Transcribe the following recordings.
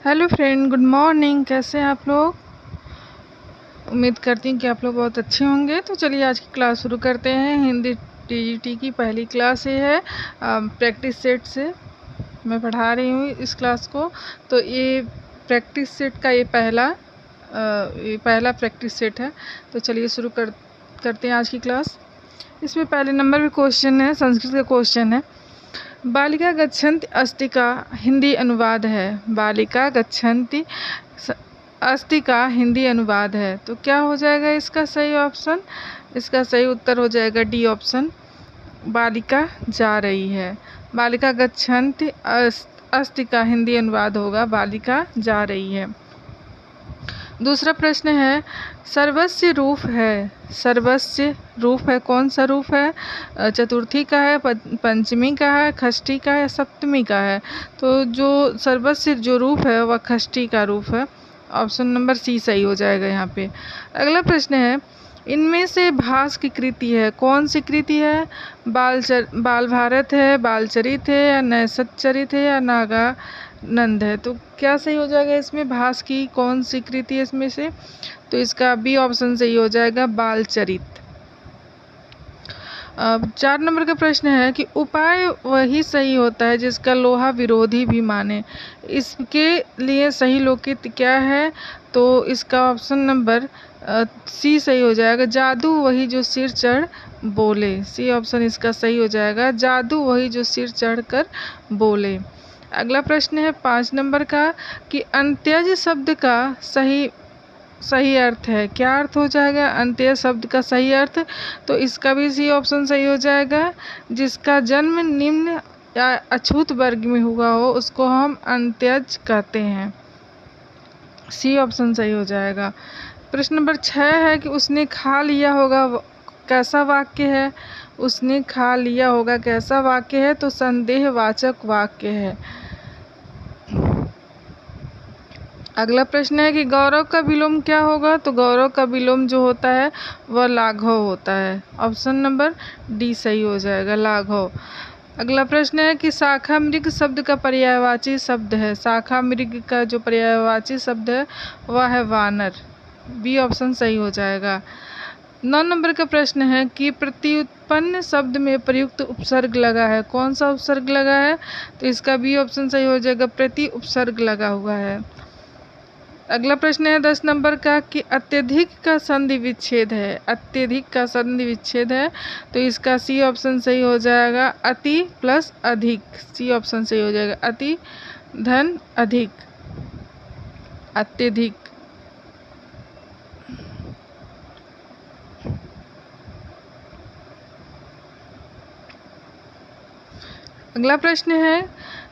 Hello friend, good morning. कैसे हैं आप लोग? उम्मीद करती हूँ कि आप लोग बहुत अच्छे होंगे। तो चलिए आज की क्लास शुरू करते हैं। हिंदी टीजीटी की पहली क्लास ये है। प्रैक्टिस सेट से मैं पढ़ा रही हूँ इस क्लास को। तो ये प्रैक्टिस सेट का ये पहला प्रैक्टिस सेट है। तो चलिए शुरू करते हैं आज की क्लास। इसमें पहले नंबर पे क्वेश्चन है, संस्कृत का क्वेश्चन है। बालिका गच्छन्ति अस्ति का हिंदी अनुवाद है। बालिका गच्छन्ति अस्ति का हिंदी अनुवाद है। तो क्या हो जाएगा इसका सही ऑप्शन? इसका सही उत्तर हो जाएगा डी ऑप्शन, बालिका जा रही है। बालिका गच्छन्ति अस्ति का हिंदी अनुवाद होगा बालिका जा रही है। दूसरा प्रश्न है, सर्वस्य रूप है। सर्वस्य रूप है, कौन सा रूप है? चतुर्थी का है, पंचमी का है, षष्ठी का है, सप्तमी का है। तो जो सर्वस्य जो रूप है वह षष्ठी का रूप है। ऑप्शन नंबर सी सही हो जाएगा यहाँ पे। अगला प्रश्न है, इनमें से भास की कृति है, कौन सी कृति है? बाल भारत है, बालचरित है, या नैषधचरित है, या नागानंद है। तो क्या सही हो जाएगा इसमें? भास की कौन सी कृति है इसमें से? तो इसका बी ऑप्शन सही हो जाएगा, बालचरित। 4 नंबर का प्रश्न है कि उपाय वही सही होता है जिसका लोहा विरोधी भी माने। इसके लिए सही लोकित क्या है? तो इसका ऑप्शन नंबर सी सही हो जाएगा, जादू वही जो सिर चढ़ बोले। सी ऑप्शन इसका सही हो जाएगा, जादू वही जो सिर चढ़ कर बोले। अगला प्रश्न है 5 नंबर का कि अंत्यज शब्द का सही अर्थ है। क्या अर्थ हो जाएगा अंत्य शब्द का सही अर्थ? तो इसका भी सी ऑप्शन सही हो जाएगा, जिसका जन्म निम्न या अछूत वर्ग में हुआ हो उसको हम अंत्यज कहते हैं। सी ऑप्शन सही हो जाएगा। प्रश्न नंबर 6 है कि उसने खा लिया होगा, कैसा वाक्य है? उसने खा लिया होगा कैसा वाक्य है? तो संदेहवाचक वाक्य है। अगला प्रश्न है कि गौरव का विलोम क्या होगा? तो गौरव का विलोम जो होता है वह लाघव होता है। ऑप्शन नंबर डी सही हो जाएगा, लाघव। अगला प्रश्न है कि शाखा मृग शब्द का पर्यायवाची शब्द है। शाखा मृग का जो पर्यायवाची शब्द है वह है वानर। बी ऑप्शन सही हो जाएगा। 9 नंबर का प्रश्न है कि प्रत्युत्पन्न शब्द में प्रयुक्त उपसर्ग लगा है, कौन सा उपसर्ग लगा है? तो इसका बी ऑप्शन सही हो जाएगा, प्रति उपसर्ग लगा हुआ है। अगला प्रश्न है 10 नंबर का कि अत्यधिक का संधि विच्छेद है। अत्यधिक का संधि विच्छेद है, तो इसका सी ऑप्शन सही हो जाएगा, अति प्लस अधिक। सी ऑप्शन सही हो जाएगा, अति धन अधिक, अत्यधिक। अगला प्रश्न है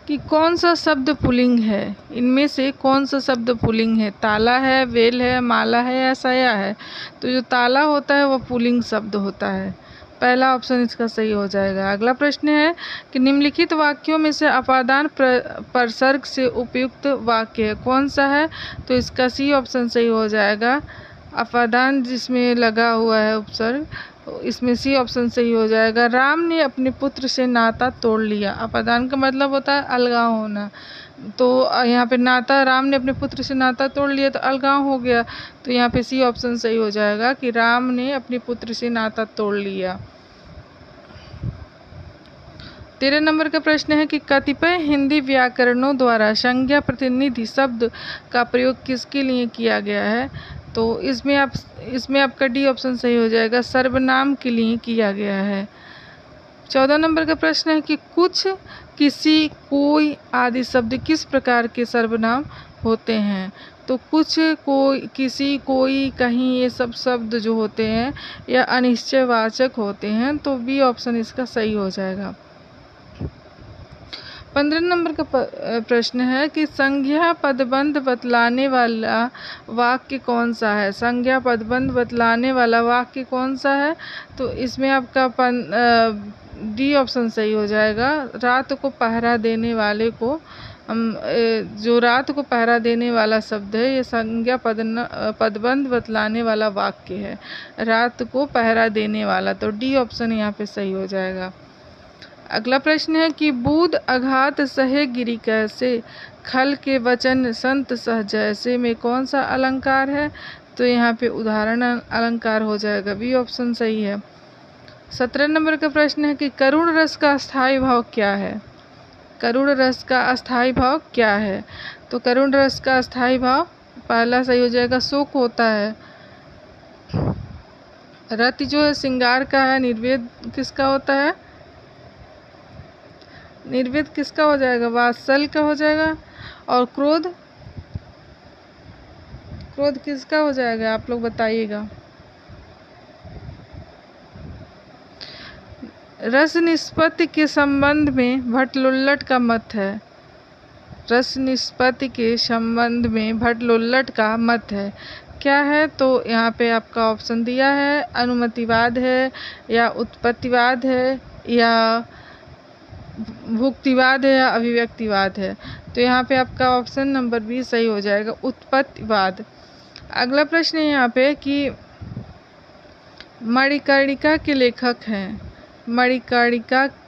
कि कौन सा शब्द पुल्लिंग है? इनमें से कौन सा शब्द पुल्लिंग है? ताला है, वेल है, माला है, या साया है? तो जो ताला होता है वह पुल्लिंग शब्द होता है। पहला ऑप्शन इसका सही हो जाएगा। अगला प्रश्न है कि निम्नलिखित वाक्यों में से अपादान प्रसर्ग से उपयुक्त वाक्य कौन सा है? तो इसका सी ऑप्शन सही हो जाएगा, अपादान जिसमें लगा हुआ है उपसर्ग, इसमें सी ऑप्शन सही हो जाएगा। राम ने अपने पुत्र से नाता तोड़ लिया। अपादान का मतलब होता है अलगाव होना। तो यहाँ पे नाता, राम ने अपने पुत्र से नाता तोड़ लिया तो अलगाव हो गया। तो यहाँ पे सी ऑप्शन सही हो जाएगा कि राम ने अपने पुत्र से नाता तोड़ लिया। 13 नंबर का प्रश्न है कि कतिपय हिंदी व्याकरणों द्वारा संज्ञा प्रतिनिधि शब्द का प्रयोग किसके लिए किया गया है? तो इसमें आपका डी ऑप्शन सही हो जाएगा, सर्वनाम के लिए किया गया है। 14 नंबर का प्रश्न है कि कुछ, किसी, कोई आदि शब्द किस प्रकार के सर्वनाम होते हैं? तो कुछ, कोई, किसी, कोई, कहीं, ये सब शब्द जो होते हैं या अनिश्चयवाचक होते हैं। तो बी ऑप्शन इसका सही हो जाएगा। 15 नंबर का प्रश्न है कि संज्ञा पदबंध बतलाने वाला वाक्य कौन सा है? संज्ञा पदबंध बतलाने वाला वाक्य कौन सा है? तो इसमें आपका डी ऑप्शन सही हो जाएगा, रात को पहरा देने वाले को हम जो रात को पहरा देने वाला शब्द है ये संज्ञा पदबंध बतलाने वाला वाक्य है, रात को पहरा देने वाला। तो डी ऑप्शन यहाँ पे सही हो जाएगा। अगला प्रश्न है कि बूद अघात सहे गिरि कैसे, खल के वचन संत सह जैसे में कौन सा अलंकार है? तो यहाँ पे उदाहरण अलंकार हो जाएगा, बी ऑप्शन सही है। 17 नंबर का प्रश्न है कि करुण रस का अस्थाई भाव क्या है? करुण रस का अस्थाई भाव क्या है? तो करुण रस का अस्थाई भाव पहला सही हो जाएगा, शोक होता है। रति जो है श्रृंगार का है, निर्वेद किसका होता है? निर्वेद किसका हो जाएगा? वात्सल का हो जाएगा। और क्रोध, क्रोध किसका हो जाएगा? आप लोग बताइएगा। रस निष्पत्ति के संबंध में भट्टलुल्लट का मत है। रस निष्पत्ति के संबंध में भट्टलुल्लट का मत है, क्या है? तो यहाँ पे आपका ऑप्शन दिया है, अनुमतिवाद है या उत्पत्तिवाद है या भुक्तिवाद है या अभिव्यक्तिवाद है। तो यहाँ पे आपका ऑप्शन नंबर बी सही हो जाएगा, उत्पत्तिवाद। अगला प्रश्न है यहाँ पे कि मणिकर्णिका के लेखक हैं,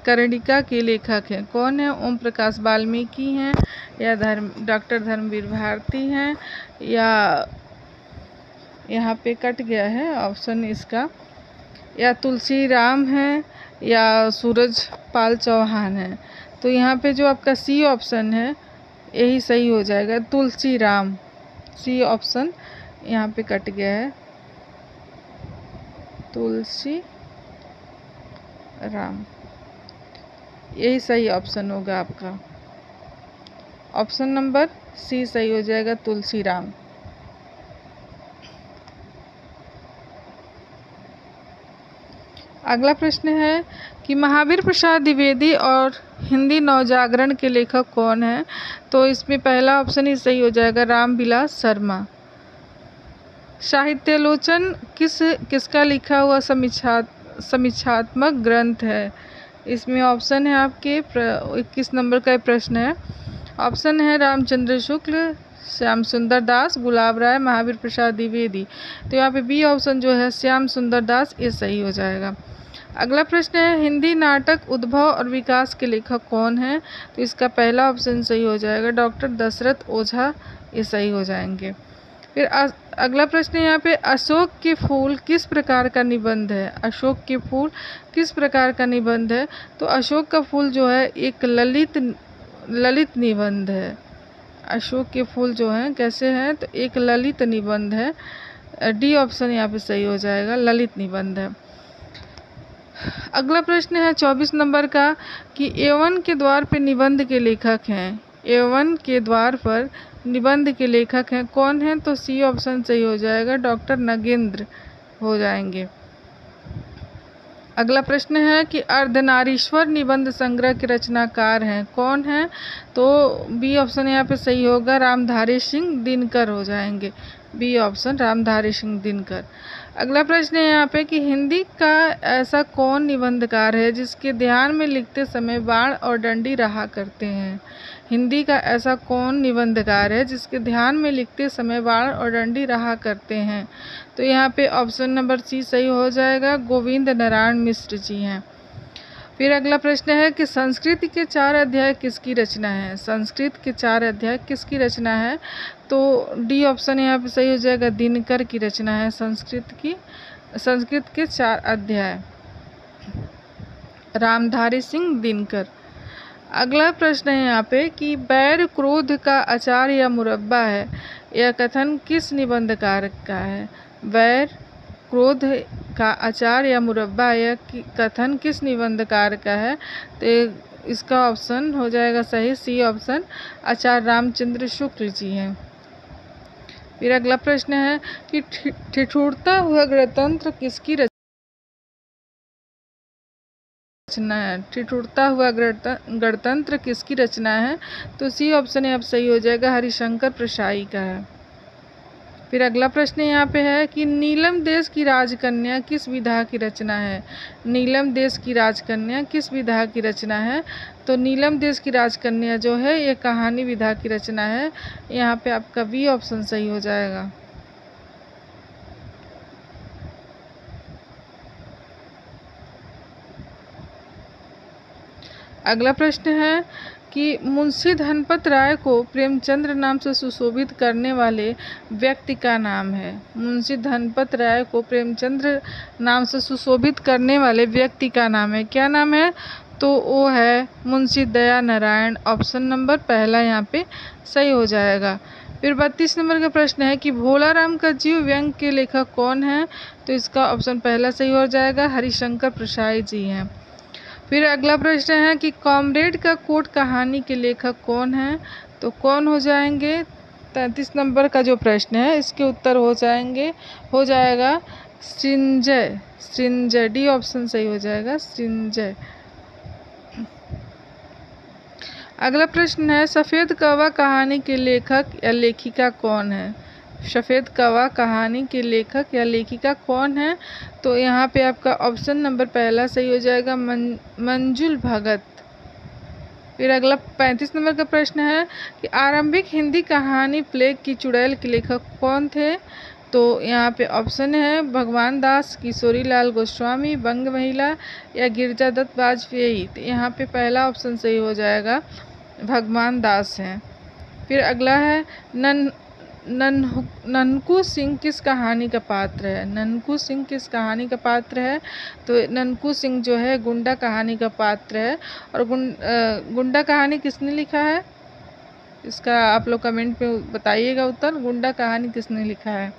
कर्णिका के लेखक हैं कौन है? ओम प्रकाश वाल्मीकि हैं या डॉक्टर धर्मवीर भारती हैं या यहाँ पे कट गया है ऑप्शन इसका, या तुलसी राम हैं या सूरज पाल चौहान है। तो यहाँ पे जो आपका सी ऑप्शन है यही सही हो जाएगा, तुलसी राम। सी ऑप्शन यहाँ पे कट गया है, तुलसी राम, यही सही ऑप्शन होगा आपका। ऑप्शन नंबर सी सही हो जाएगा, तुलसी राम। अगला प्रश्न है कि महावीर प्रसाद द्विवेदी और हिंदी नवजागरण के लेखक कौन हैं? तो इसमें पहला ऑप्शन ही सही हो जाएगा, रामविलास शर्मा। साहित्यालोचन किसका लिखा हुआ समीक्षात्मक ग्रंथ है? इसमें ऑप्शन है आपके 21 नंबर का प्रश्न है। ऑप्शन है रामचंद्र शुक्ल, श्याम सुंदर दास, गुलाब राय, महावीर प्रसाद द्विवेदी। तो यहाँ पे बी ऑप्शन जो है श्याम सुंदर दास, ये सही हो जाएगा। अगला प्रश्न है हिंदी नाटक उद्भव और विकास के लेखक कौन हैं? तो इसका पहला ऑप्शन सही हो जाएगा, डॉक्टर दशरथ ओझा, ये सही हो जाएंगे। फिर अगला प्रश्न है यहाँ पे अशोक के फूल किस प्रकार का निबंध है? अशोक के फूल किस प्रकार का निबंध है? तो अशोक का फूल जो है एक ललित निबंध है। अशोक के फूल जो हैं कैसे हैं? तो एक ललित निबंध है। डी ऑप्शन यहाँ पे सही हो जाएगा, ललित निबंध है। अगला प्रश्न है 24 नंबर का कि एवन के द्वार पे निबंध के लेखक हैं। एवन के द्वार पर निबंध के लेखक हैं कौन हैं? तो सी ऑप्शन सही हो जाएगा, डॉक्टर नगेंद्र हो जाएंगे। अगला प्रश्न है कि अर्धनारीश्वर निबंध संग्रह के रचनाकार हैं कौन हैं? तो बी ऑप्शन यहाँ पे सही होगा, रामधारी सिंह दिनकर हो जाएंगे। B option Ramdhari Singh Dinkar. अगला प्रश्न है यहाँ पे कि हिंदी का ऐसा कौन निबंधकार है जिसके ध्यान में लिखते समय बाण और डंडी रहा करते हैं? हिंदी का ऐसा कौन निबंधकार है जिसके ध्यान में लिखते समय बाण और डंडी रहा करते हैं? तो यहाँ पे ऑप्शन नंबर सी सही हो जाएगा, गोविंद नारायण मिश्र जी हैं। फिर अगला प्रश्न है कि संस्कृत के 4 अध्याय किसकी रचना है? संस्कृत के 4 अध्याय किसकी रचना है? तो डी ऑप्शन यहाँ पे सही हो जाएगा, दिनकर की रचना है संस्कृत के 4 अध्याय, रामधारी सिंह दिनकर। अगला प्रश्न है यहाँ पे कि बैर क्रोध का अचार या मुरब्बा है, यह कथन किस निबंधकार का है? बैर क्रोध का अचार या मुरब्बा यह कथन किस निबंधकार का है? तो इसका ऑप्शन हो जाएगा सही, सी ऑप्शन, आचार्य रामचंद्र शुक्ल जी हैं। फिर अगला प्रश्न है कि ठिठुरता हुआ गणतंत्र किसकी रचना है? ठिठुरता हुआ गणतंत्र किसकी रचना है? तो सी ऑप्शन अब सही हो जाएगा, हरिशंकर प्रसाई का है। फिर अगला प्रश्न यहाँ पे है कि नीलम देश की राजकन्या किस विधा की रचना है? नीलम देश की राजकन्या किस विधा की रचना है? तो नीलम देश की राजकन्या जो है ये कहानी विधा की रचना है। यहाँ पे आपका बी ऑप्शन सही हो जाएगा। अगला प्रश्न है कि मुंशी धनपत राय को प्रेमचंद्र नाम से सुशोभित करने वाले व्यक्ति का नाम है। मुंशी धनपत राय को प्रेमचंद्र नाम से सुशोभित करने वाले व्यक्ति का नाम है, क्या नाम है? तो वो है मुंशी दया नारायण। ऑप्शन नंबर पहला यहाँ पे सही हो जाएगा। फिर 32 नंबर का प्रश्न है कि भोला राम का जीव व्यंग के लेखक कौन है? तो इसका ऑप्शन पहला सही हो जाएगा, हरिशंकर प्रसाई जी हैं। फिर अगला प्रश्न है कि कॉमरेड का कोट कहानी के लेखक कौन है? तो कौन हो जाएंगे? 33 नंबर का जो प्रश्न है इसके उत्तर हो जाएगा सृंजय। डी ऑप्शन सही हो जाएगा, सृंजय। अगला प्रश्न है सफ़ेद कौवा कहानी के लेखक या लेखिका कौन है? सफ़ेद कौवा कहानी के लेखक या लेखिका कौन है? तो यहाँ पे आपका ऑप्शन नंबर पहला सही हो जाएगा, मंजुल भगत। फिर अगला 35 नंबर का प्रश्न है कि आरंभिक हिंदी कहानी प्लेग की चुड़ैल के लेखक कौन थे? तो यहाँ पे ऑप्शन है भगवान दास, किशोरी लाल गोस्वामी, बंग महिला या गिरजा दत्त वाजपेयी। तो यहाँ पे पहला ऑप्शन सही हो जाएगा, भगवान दास हैं। फिर अगला है ननकू सिंह किस कहानी का पात्र है? ननकू सिंह किस कहानी का पात्र है? तो ननकू सिंह जो है गुंडा कहानी का पात्र है। और गुंडा कहानी किसने लिखा है? इसका आप लोग कमेंट पे बताइएगा उत्तर, गुंडा कहानी किसने लिखा है।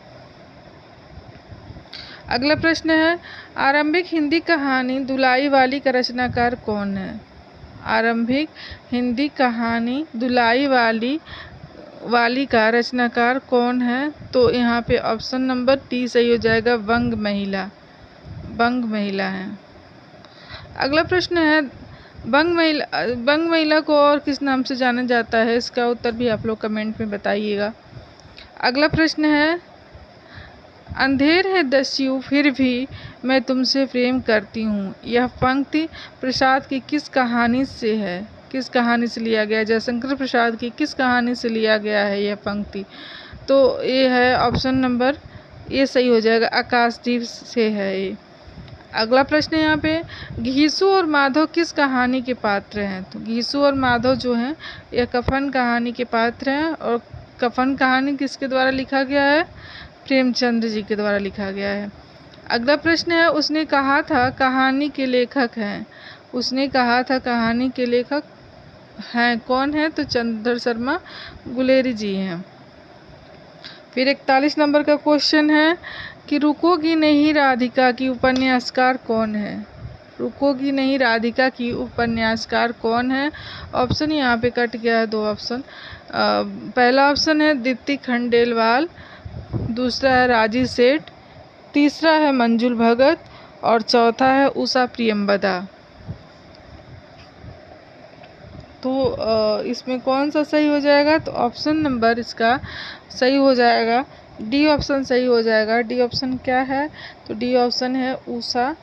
अगला प्रश्न है आरंभिक हिंदी कहानी दुलाई वाली का रचनाकार कौन है? आरंभिक हिंदी कहानी दुलाई वाली का रचनाकार कौन है? तो यहाँ पे ऑप्शन नंबर डी सही हो जाएगा, बंग महिला है। अगला प्रश्न है बंग महिला को और किस नाम से जाना जाता है? इसका उत्तर भी आप लोग कमेंट में बताइएगा। अगला प्रश्न है अंधेर है दस्यु फिर भी मैं तुमसे प्रेम करती हूँ, यह पंक्ति प्रसाद की किस कहानी से है? किस कहानी से लिया गया है? जयशंकर प्रसाद की किस कहानी से लिया गया है यह पंक्ति? तो ये है ऑप्शन नंबर ये सही हो जाएगा, आकाशदीप से है ये। अगला प्रश्न है यहाँ पे घीसू और माधव किस कहानी के पात्र हैं? तो घीसू और माधव जो हैं यह कफन कहानी के पात्र हैं। और कफन कहानी किसके द्वारा लिखा गया है? प्रेमचंद्र जी के द्वारा लिखा गया है। अगला प्रश्न है उसने कहा था कहानी के लेखक हैं। उसने कहा था कहानी के लेखक हैं कौन है? तो चंद्र शर्मा गुलेरी जी हैं। फिर 41 नंबर का क्वेश्चन है कि रुकोगी नहीं राधिका की उपन्यासकार कौन है? रुकोगी नहीं राधिका की उपन्यासकार कौन है? ऑप्शन यहाँ पे कट गया है, दो ऑप्शन। पहला ऑप्शन है दीप्ति खंडेलवाल, दूसरा है राजी सेठ, तीसरा है मंजुल भगत और चौथा है उषा प्रियंवदा। तो इसमें कौन सा सही हो जाएगा? तो ऑप्शन नंबर इसका सही हो जाएगा, डी ऑप्शन सही हो जाएगा। डी ऑप्शन क्या है? तो डी ऑप्शन है उषा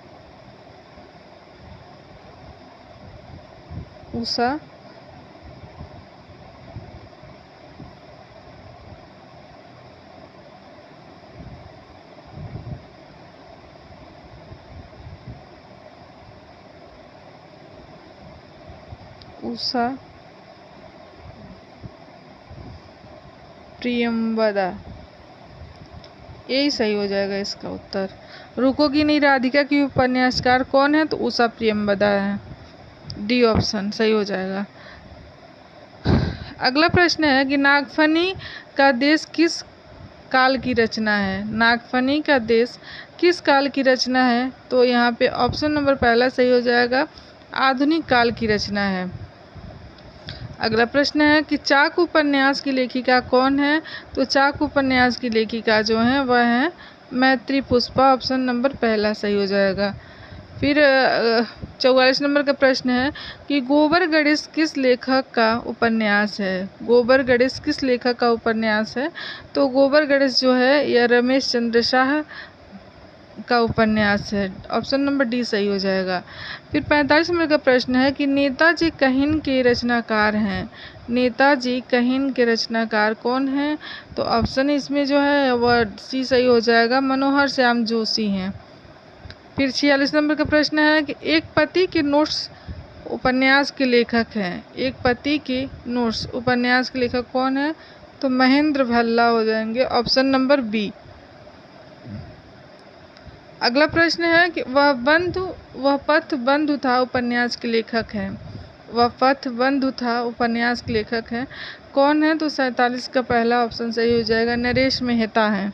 प्रियंवदा, यही सही हो जाएगा इसका उत्तर। रुकोगी नहीं राधिका की उपन्यासकार कौन है? तो उषा प्रियंवदा है, डी ऑप्शन सही हो जाएगा। अगला प्रश्न है कि नागफनी का देश किस काल की रचना है? नागफनी का देश किस काल की रचना है? तो यहाँ पे ऑप्शन नंबर पहला सही हो जाएगा, आधुनिक काल की रचना है। अगला प्रश्न है कि चाक उपन्यास की लेखिका कौन है? तो चाक उपन्यास की लेखिका जो है वह है मैत्री पुष्पा। ऑप्शन नंबर पहला सही हो जाएगा। फिर 44 नंबर का प्रश्न है कि गोबर गणेश किस लेखक का उपन्यास है? गोबर गणेश किस लेखक का उपन्यास है? तो गोबर गणेश जो है यह रमेश चंद्र शाह का उपन्यास है। ऑप्शन नंबर डी सही हो जाएगा। फिर 45 नंबर का प्रश्न है कि नेताजी कहिन के रचनाकार हैं। नेताजी कहिन के रचनाकार कौन हैं? तो ऑप्शन इसमें जो है वह सी सही हो जाएगा, मनोहर श्याम जोशी हैं। फिर 46 नंबर का प्रश्न है कि एक पति के नोट्स उपन्यास के लेखक हैं? एक पति के नोट्स उपन्यास के लेखक कौन है? तो महेंद्र भल्ला हो जाएंगे, ऑप्शन नंबर बी। अगला प्रश्न है कि वह पथ बंधु था उपन्यास के लेखक हैं। वह पथ बंधु था उपन्यास के लेखक हैं, कौन है? तो 47 का पहला ऑप्शन सही हो जाएगा, नरेश मेहता है।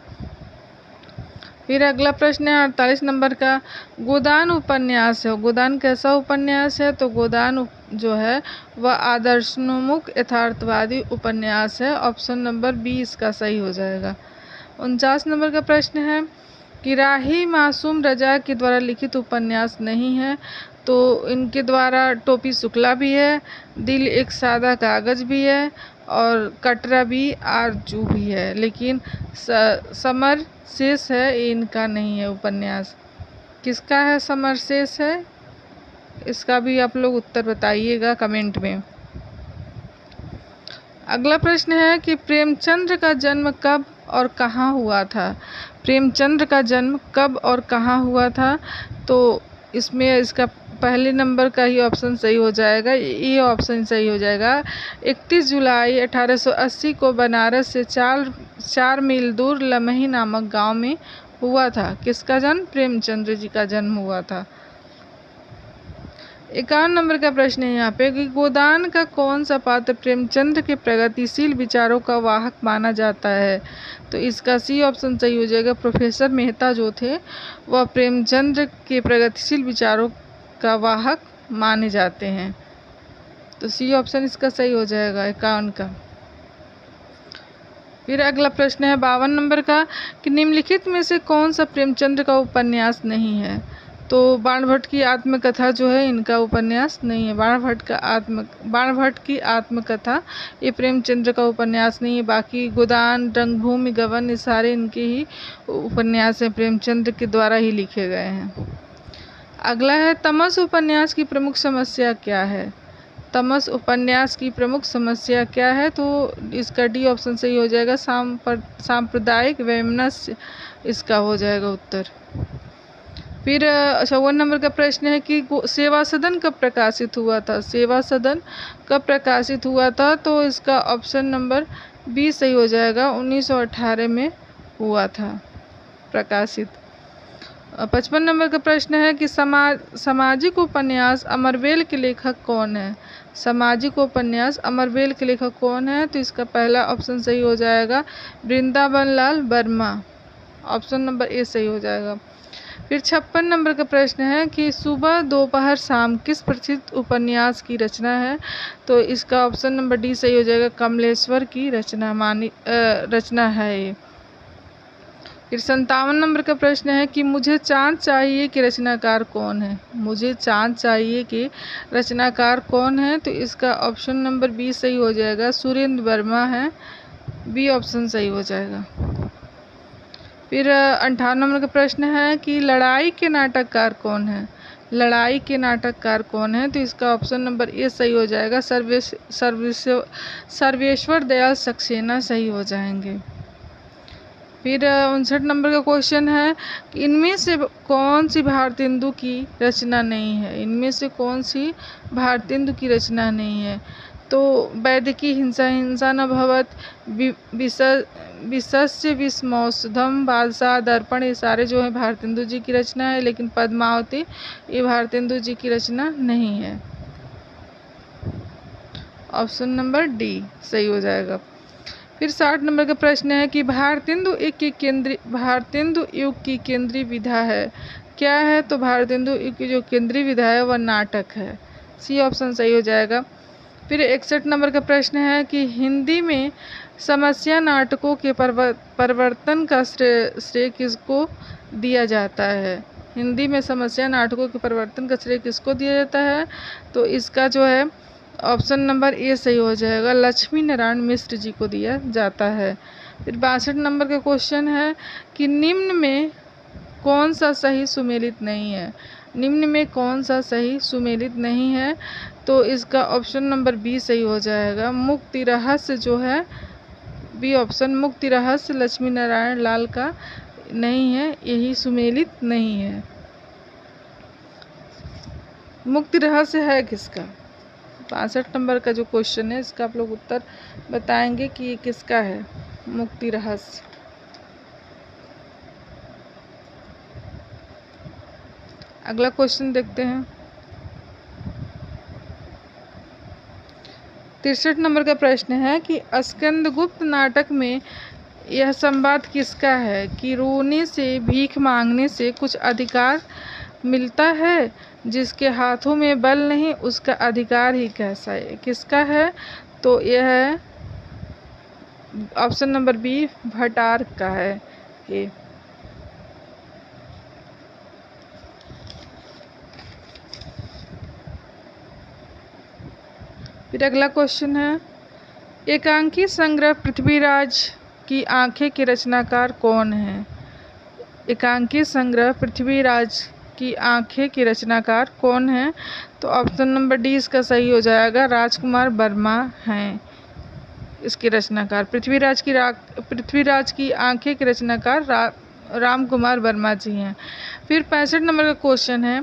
फिर अगला प्रश्न है 48 नंबर का, गोदान उपन्यास है। गोदान कैसा उपन्यास है? तो गोदान जो है वह आदर्शोन्मुख यथार्थवादी उपन्यास है, ऑप्शन नंबर बी इसका सही हो जाएगा। 49 नंबर का प्रश्न है कि राही मासूम रजा के द्वारा लिखित उपन्यास नहीं है। तो इनके द्वारा टोपी शुक्ला भी है, दिल एक सादा कागज भी है, और कटरा भी आरजू भी है, लेकिन समर शेष है ये इनका नहीं है उपन्यास। किसका है समर शेष है? इसका भी आप लोग उत्तर बताइएगा कमेंट में। अगला प्रश्न है कि प्रेमचंद्र का जन्म कब और कहाँ हुआ था? प्रेमचंद्र का जन्म कब और कहाँ हुआ था? तो इसमें इसका पहले नंबर का ही ऑप्शन सही हो जाएगा, ये ऑप्शन सही हो जाएगा। 31 जुलाई 1880 को बनारस से 4 मील दूर लमही नामक गांव में हुआ था। किसका जन्म? प्रेमचंद्र जी का जन्म हुआ था। 51 नंबर का प्रश्न है यहाँ पे कि गोदान का कौन सा पात्र प्रेमचंद्र के प्रगतिशील विचारों का वाहक माना जाता है? तो इसका सी ऑप्शन सही हो जाएगा। प्रोफेसर मेहता जो थे वह प्रेमचंद्र के प्रगतिशील विचारों का वाहक माने जाते हैं, तो सी ऑप्शन इसका सही हो जाएगा 51 का। फिर अगला प्रश्न है 52 नंबर का कि निम्नलिखित में से कौन सा प्रेमचंद्र का उपन्यास नहीं है? तो बाणभट्ट की आत्मकथा जो है इनका उपन्यास नहीं है। बाणभट्ट की आत्मकथा ये प्रेमचंद्र का उपन्यास नहीं है। बाकी गोदान, रंगभूमि, गबन ये सारे इनके ही उपन्यास हैं, प्रेमचंद्र के द्वारा ही लिखे गए हैं। अगला है तमस उपन्यास की प्रमुख समस्या क्या है? तमस उपन्यास की प्रमुख समस्या क्या है? तो इसका डी ऑप्शन सही हो जाएगा, सांप्रदायिक वैमनस्य इसका हो जाएगा उत्तर। फिर 54 नंबर का प्रश्न है कि सेवा सदन कब प्रकाशित हुआ था? सेवा सदन कब प्रकाशित हुआ था? तो इसका ऑप्शन नंबर बी सही हो जाएगा, 1918 में हुआ था प्रकाशित। 55 नंबर का प्रश्न है कि सामाजिक उपन्यास अमरवेल के लेखक कौन है? सामाजिक उपन्यास अमरवेल के लेखक कौन है? तो इसका पहला ऑप्शन सही हो जाएगा, Vrindavan Lal Verma, option number A सही हो जाएगा। फिर 56 नंबर का प्रश्न है कि सुबह दोपहर शाम किस प्रसिद्ध उपन्यास की रचना है? तो इसका ऑप्शन नंबर डी सही हो जाएगा, कमलेश्वर की रचना है ये। फिर 57 नंबर का प्रश्न है कि मुझे चाँद चाहिए कि रचनाकार कौन है? मुझे चाँद चाहिए कि रचनाकार कौन है? तो इसका ऑप्शन नंबर बी सही हो जाएगा, सुरेंद्र वर्मा है, बी ऑप्शन सही हो जाएगा। फिर 58 नंबर का प्रश्न है कि लड़ाई के नाटककार कौन है? लड़ाई के नाटककार कौन है? तो इसका ऑप्शन नंबर ए सही हो जाएगा, सर्वेश्वर दयाल सक्सेना सही हो जाएंगे। फिर 59 नंबर का क्वेश्चन है कि इनमें से कौन सी भारतेंदु की रचना नहीं है? इनमें से कौन सी भारतेंदु की रचना नहीं है? तो वैदिकी हिंसा न भवत, विशस्य विस्मौषधम, बादशाह, दर्पण ये सारे जो है भारतेंदु जी की रचना है, लेकिन पद्मावती ये भारतेंदु जी की रचना नहीं है, ऑप्शन नंबर डी सही हो जाएगा। फिर 60 नंबर का प्रश्न है कि भारतेंदु युग की केंद्रीय विधा है क्या है? तो भारतेंदु युग की जो केंद्रीय विधा है वह नाटक है, सी ऑप्शन सही हो जाएगा। फिर 61 नंबर का प्रश्न है कि हिंदी में समस्या नाटकों के परिवर्तन का श्रेय किसको दिया जाता है? हिंदी में समस्या नाटकों के परिवर्तन का श्रेय किसको दिया जाता है? तो इसका जो है ऑप्शन नंबर ए सही हो जाएगा, लक्ष्मी नारायण मिश्र जी को दिया जाता है। फिर 62 नंबर का क्वेश्चन है कि निम्न में कौन सा सही सुमेलित नहीं है? निम्न में कौन सा सही सुमेलित नहीं है? तो इसका ऑप्शन नंबर बी सही हो जाएगा, मुक्ति रहस्य जो है, बी ऑप्शन मुक्ति रहस्य लक्ष्मी नारायण लाल का नहीं है, यही सुमेलित नहीं है। मुक्ति रहस्य है किसका? 65 नंबर का जो क्वेश्चन है इसका आप लोग उत्तर बताएंगे कि ये किसका है मुक्ति रहस्य। अगला क्वेश्चन देखते हैं। 63 नंबर का प्रश्न है कि स्कंदगुप्त नाटक में यह संवाद किसका है कि रोने से, भीख मांगने से कुछ अधिकार मिलता है, जिसके हाथों में बल नहीं उसका अधिकार ही कैसा है, किसका है? तो यह है ऑप्शन नंबर बी, भटार का है ये। फिर अगला क्वेश्चन है, एकांकी संग्रह पृथ्वीराज की आंखें के रचनाकार कौन है? एकांकी संग्रह पृथ्वीराज की आंखें के रचनाकार कौन है? तो ऑप्शन नंबर डी इसका सही हो जाएगा, राजकुमार वर्मा हैं इसके रचनाकार। पृथ्वीराज की आंखें के रचनाकार राम कुमार वर्मा जी हैं। फिर 65 नंबर का क्वेश्चन है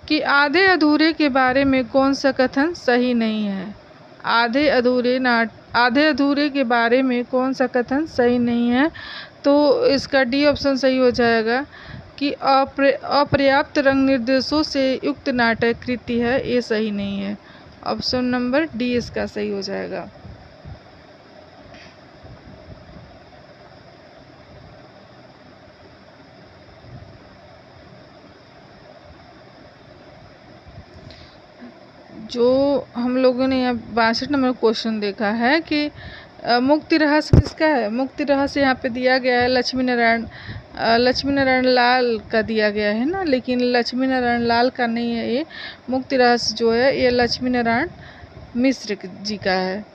कि आधे अधूरे के बारे में कौन सा कथन सही नहीं है? आधे अधूरे के बारे में कौन सा कथन सही नहीं है? तो इसका डी ऑप्शन सही हो जाएगा कि अपर्याप्त रंग निर्देशों से युक्त नाटक कृति है, ये सही नहीं है। ऑप्शन नंबर डी इसका सही हो जाएगा। जो हम लोगों ने यहाँ 62 नंबर क्वेश्चन देखा है कि मुक्ति रहस्य किसका है? मुक्ति रहस्य यहाँ पे दिया गया है लक्ष्मी नारायण लाल का दिया गया है ना, लेकिन लक्ष्मी नारायण लाल का नहीं है ये। मुक्ति रहस्य जो है ये लक्ष्मी नारायण मिश्र जी का है।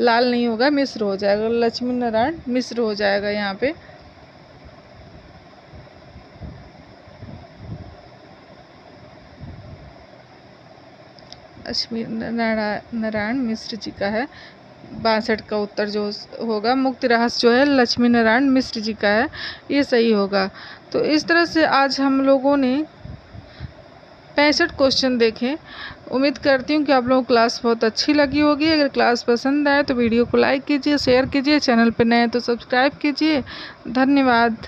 लाल नहीं होगा, मिश्र हो जाएगा, लक्ष्मी नारायण मिश्र हो जाएगा यहाँ पे। लक्ष्मी नारायण मिश्र जी का है। 62 का उत्तर जो होगा मुक्ति रहस्य जो है लक्ष्मी नारायण मिश्र जी का है, ये सही होगा। तो इस तरह से आज हम लोगों ने 65 क्वेश्चन देखे। उम्मीद करती हूँ कि आप लोगों को क्लास बहुत अच्छी लगी होगी। अगर क्लास पसंद आए तो वीडियो को लाइक कीजिए, शेयर कीजिए, चैनल पर नए तो सब्सक्राइब कीजिए। धन्यवाद।